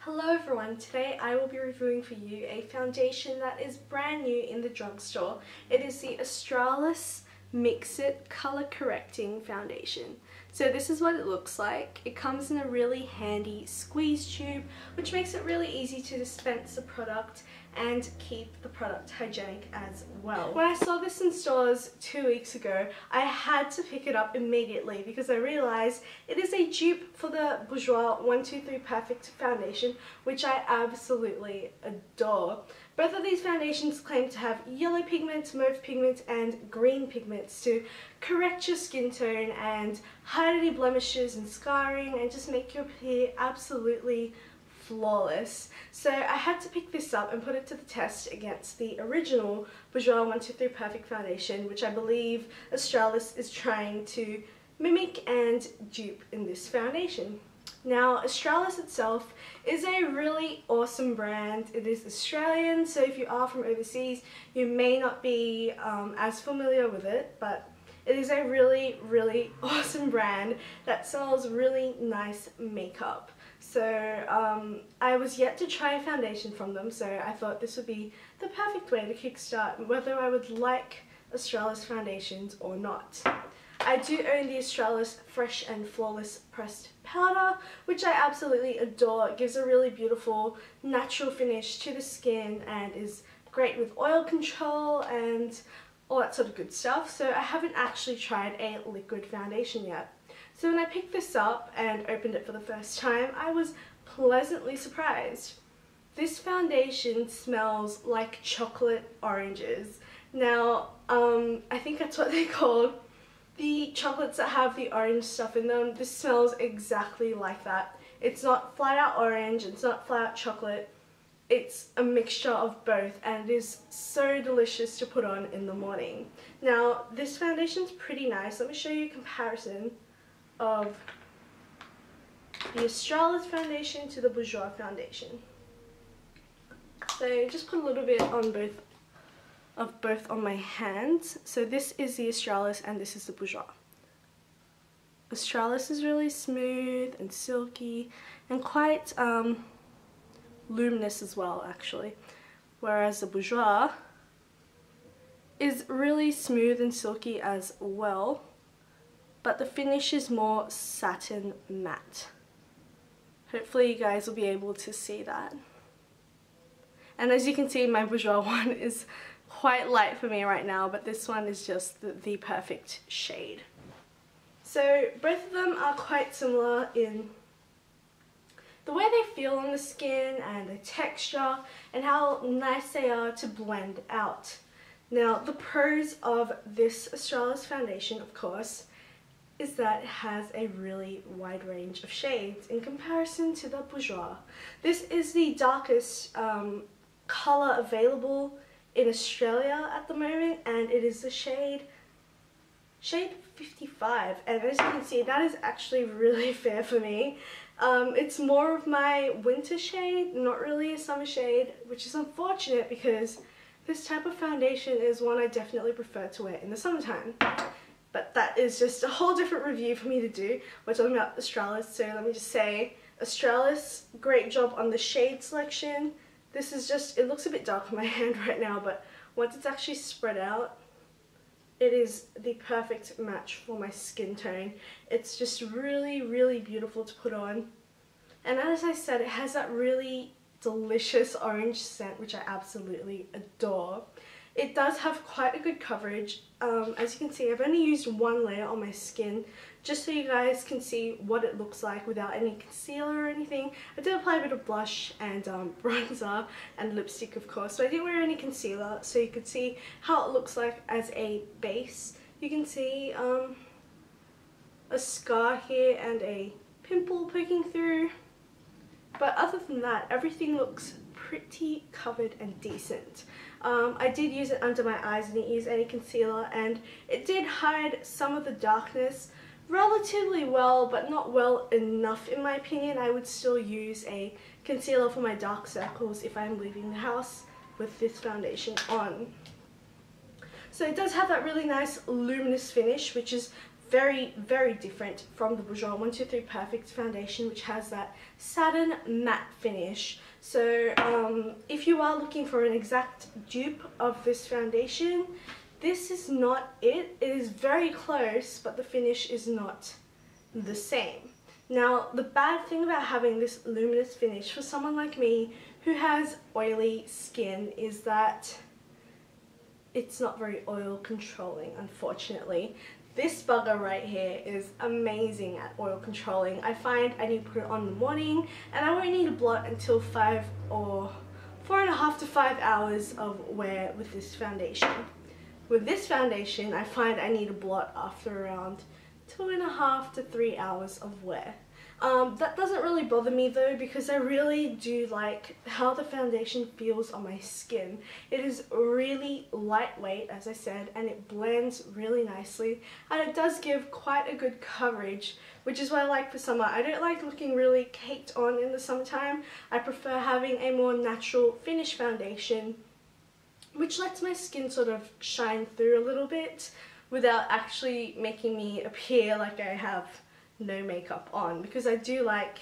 Hello everyone, today I will be reviewing for you a foundation that is brand new in the drugstore. It is the Australis Mix It Color Correcting Foundation. So this is what it looks like. It comes in a really handy squeeze tube, which makes it really easy to dispense the product and keep the product hygienic as well. When I saw this in stores 2 weeks ago, I had to pick it up immediately because I realized it is a dupe for the Bourjois 123 Perfect Foundation, which I absolutely adore. Both of these foundations claim to have yellow pigments, mauve pigments and green pigments to correct your skin tone and hide any blemishes and scarring and just make your hair absolutely flawless. So I had to pick this up and put it to the test against the original Bourjois 123 Perfect Foundation, which I believe Australis is trying to mimic and dupe in this foundation. Now, Australis itself is a really awesome brand. It is Australian, so if you are from overseas, you may not be as familiar with it, but it is a really awesome brand that sells really nice makeup. So I was yet to try a foundation from them, so I thought this would be the perfect way to kickstart whether I would like Australis foundations or not. I do own the Australis Fresh and Flawless Pressed Powder, which I absolutely adore. It gives a really beautiful natural finish to the skin and is great with oil control and all that sort of good stuff. So I haven't actually tried a liquid foundation yet. So when I picked this up and opened it for the first time, I was pleasantly surprised. This foundation smells like chocolate oranges. Now, I think that's what they're called. The chocolates that have the orange stuff in them, this smells exactly like that. It's not flat out orange, it's not flat out chocolate. It's a mixture of both and it is so delicious to put on in the morning. Now, this foundation's pretty nice. Let me show you a comparison of the Australis foundation to the Bourjois foundation. So just put a little bit on both on my hands. So this is the Australis and this is the Bourjois. Australis is really smooth and silky and quite luminous as well, actually, whereas the Bourjois is really smooth and silky as well, but the finish is more satin matte. Hopefully you guys will be able to see that. And as you can see, my Bourjois one is quite light for me right now, but this one is just the perfect shade. So both of them are quite similar in the way they feel on the skin and the texture and how nice they are to blend out. Now, the pros of this Australis foundation, of course, is that it has a really wide range of shades in comparison to the Bourjois. This is the darkest colour available in Australia at the moment, and it is the shade 55, and as you can see, that is actually really fair for me. It's more of my winter shade, not really a summer shade, which is unfortunate because this type of foundation is one I definitely prefer to wear in the summertime. But that is just a whole different review for me to do. We're talking about Australis, so let me just say, Australis, great job on the shade selection. This is just, it looks a bit dark on my hand right now, but once it's actually spread out, it is the perfect match for my skin tone. It's just really beautiful to put on. And as I said, it has that really delicious orange scent, which I absolutely adore. It does have quite a good coverage. As you can see, I've only used one layer on my skin just so you guys can see what it looks like without any concealer or anything. I did apply a bit of blush and bronzer and lipstick, of course, but I didn't wear any concealer, so you could see how it looks like as a base. You can see a scar here and a pimple poking through, but other than that, everything looks pretty covered and decent. I did use it under my eyes, I didn't use any concealer, and it did hide some of the darkness relatively well, but not well enough in my opinion. I would still use a concealer for my dark circles if I'm leaving the house with this foundation on. So it does have that really nice luminous finish, which is very, very different from the Bourjois 123 Perfect foundation, which has that satin matte finish. So if you are looking for an exact dupe of this foundation, this is not it. It is very close, but the finish is not the same. Now, the bad thing about having this luminous finish for someone like me who has oily skin is that it's not very oil controlling, unfortunately. This bugger right here is amazing at oil controlling. I find I need to put it on in the morning, and I won't need to blot until 4.5 to 5 hours of wear with this foundation. With this foundation, I find I need to blot after around 2.5 to 3 hours of wear. That doesn't really bother me though, because I really do like how the foundation feels on my skin. It is really lightweight, as I said, and it blends really nicely, and it does give quite a good coverage, which is what I like for summer. I don't like looking really caked on in the summertime. I prefer having a more natural finish foundation, which lets my skin sort of shine through a little bit without actually making me appear like I have no makeup on, because I do like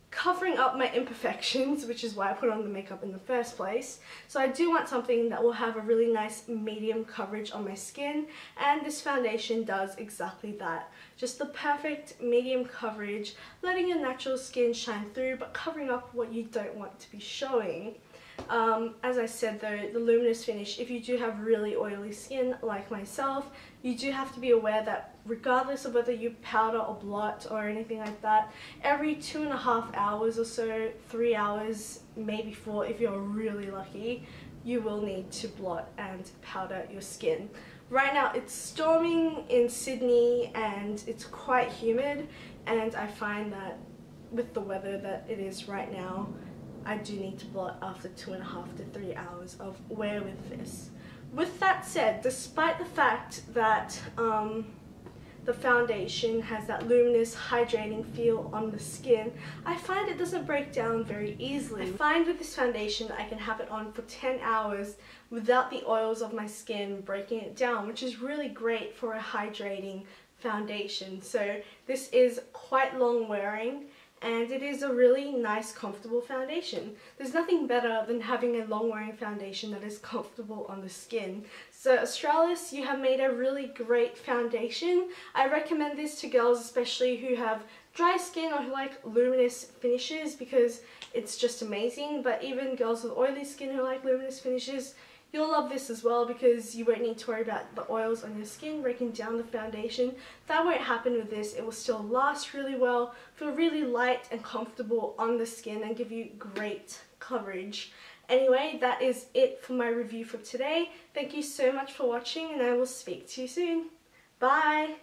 covering up my imperfections, which is why I put on the makeup in the first place. So I do want something that will have a really nice medium coverage on my skin, and this foundation does exactly that. Just the perfect medium coverage, letting your natural skin shine through but covering up what you don't want to be showing. As I said though, the luminous finish, if you do have really oily skin like myself, you do have to be aware that regardless of whether you powder or blot or anything like that, every 2.5 hours or so, 3 hours, maybe 4 if you're really lucky, you will need to blot and powder your skin. Right now it's storming in Sydney and it's quite humid, and I find that with the weather that it is right now, I do need to blot after 2.5 to 3 hours of wear with this. With that said, despite the fact that the foundation has that luminous, hydrating feel on the skin, I find it doesn't break down very easily. I find with this foundation I can have it on for 10 hours without the oils of my skin breaking it down, which is really great for a hydrating foundation. So this is quite long wearing, and it is a really nice, comfortable foundation. There's nothing better than having a long-wearing foundation that is comfortable on the skin. So Australis, you have made a really great foundation. I recommend this to girls especially who have dry skin or who like luminous finishes, because it's just amazing. But even girls with oily skin who like luminous finishes, you'll love this as well, because you won't need to worry about the oils on your skin breaking down the foundation. That won't happen with this. It will still last really well, feel really light and comfortable on the skin, and give you great coverage. Anyway, that is it for my review for today. Thank you so much for watching, and I will speak to you soon. Bye!